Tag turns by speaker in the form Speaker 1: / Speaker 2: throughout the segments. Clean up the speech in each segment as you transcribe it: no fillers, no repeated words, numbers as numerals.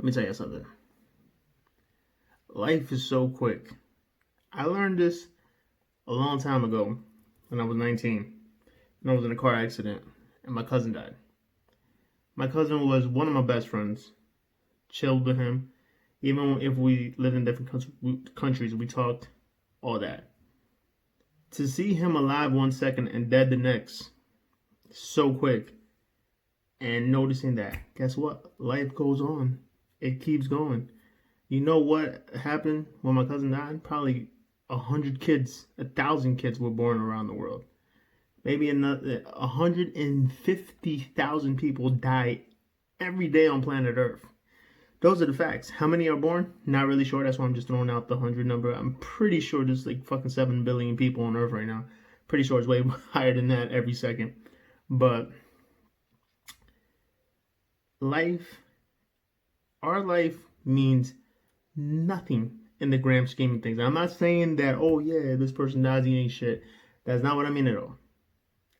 Speaker 1: Let me tell you something. Life is so quick. I learned this a long time ago when I was 19. And I was in a car accident and my cousin died. My cousin was one of my best friends. Chilled with him. Even if we lived in different countries, we talked, all that. To see him alive 1 second and dead the next, so quick, and noticing that, guess what? Life goes on. It keeps going. You know what happened when my cousin died? Probably 100 kids, 1,000 kids were born around the world. Maybe another 150,000 people die every day on planet Earth. Those are the facts. How many are born? Not really sure. That's why I'm just throwing out the 100 number. I'm pretty sure there's like fucking 7 billion people on Earth right now. Pretty sure it's way higher than that every second. But our life means nothing in the grand scheme of things. I'm not saying that, oh yeah, this person dies, he ain't shit. That's not what I mean at all.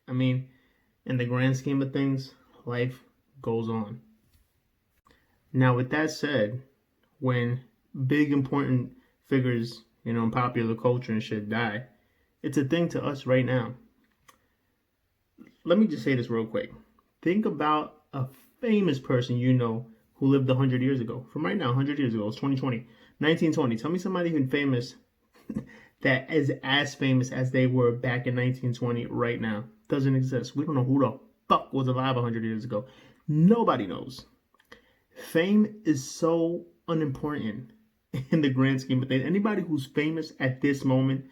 Speaker 1: I mean, in the grand scheme of things, life goes on. Now, with that said, when big important figures, in popular culture and shit die, it's a thing to us right now. Let me just say this real quick. Think about a famous person who lived 100 years ago. From right now, 100 years ago, it's 2020, 1920. Tell me somebody who's famous that is as famous as they were back in 1920 right now. Doesn't exist. We don't know who the fuck was alive 100 years ago. Nobody knows. Fame is so unimportant in the grand scheme of things. Anybody who's famous at this moment,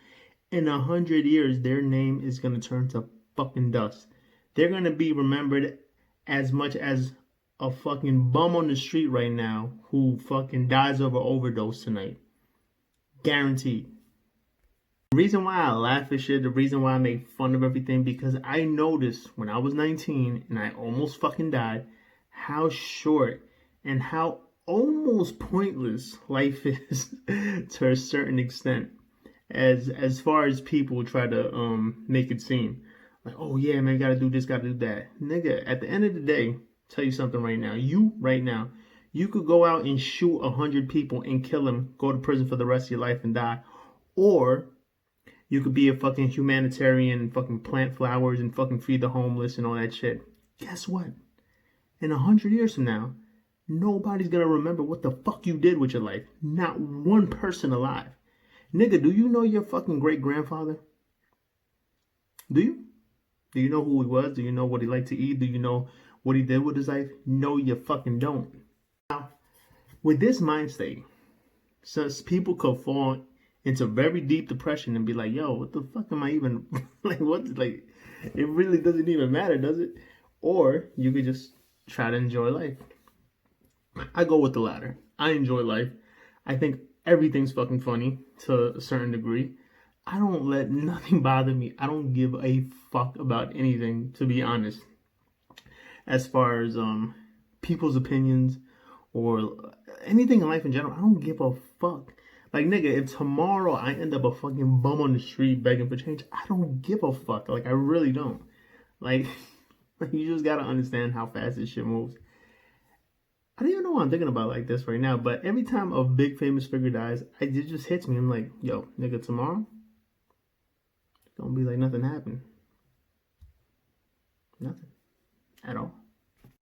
Speaker 1: in 100 years, their name is going to turn to fucking dust. They're going to be remembered as much as a fucking bum on the street right now who fucking dies of an overdose tonight. Guaranteed. The reason why I laugh at shit, the reason why I make fun of everything, because I noticed when I was 19 and I almost fucking died, how short and how almost pointless life is to a certain extent, as far as people try to make it seem. Like, oh yeah, man, gotta do this, gotta do that. Nigga, at the end of the day, tell you something right now. You could go out and shoot 100 people and kill them, go to prison for the rest of your life and die. Or you could be a fucking humanitarian and fucking plant flowers and fucking feed the homeless and all that shit. Guess what? In 100 years from now, nobody's gonna remember what the fuck you did with your life. Not one person alive. Nigga, do you know your fucking great-grandfather? Do you? Do you know who he was? Do you know what he liked to eat? Do you know what he did with his life? No, you fucking don't. Now, with this mind state, since people could fall into very deep depression and be like, yo, what the fuck am I even, it really doesn't even matter, does it? Or you could just try to enjoy life. I go with the latter. I enjoy life. I think everything's fucking funny to a certain degree. I don't let nothing bother me. I don't give a fuck about anything, to be honest. As far as people's opinions or anything in life in general, I don't give a fuck. Like, nigga, if tomorrow I end up a fucking bum on the street begging for change, I don't give a fuck. Like, I really don't. Like, you just gotta understand how fast this shit moves. I don't even know what I'm thinking about like this right now, but every time a big famous figure dies, it just hits me. I'm like, yo, nigga, tomorrow, it's gonna be like nothing happened. Nothing. At all.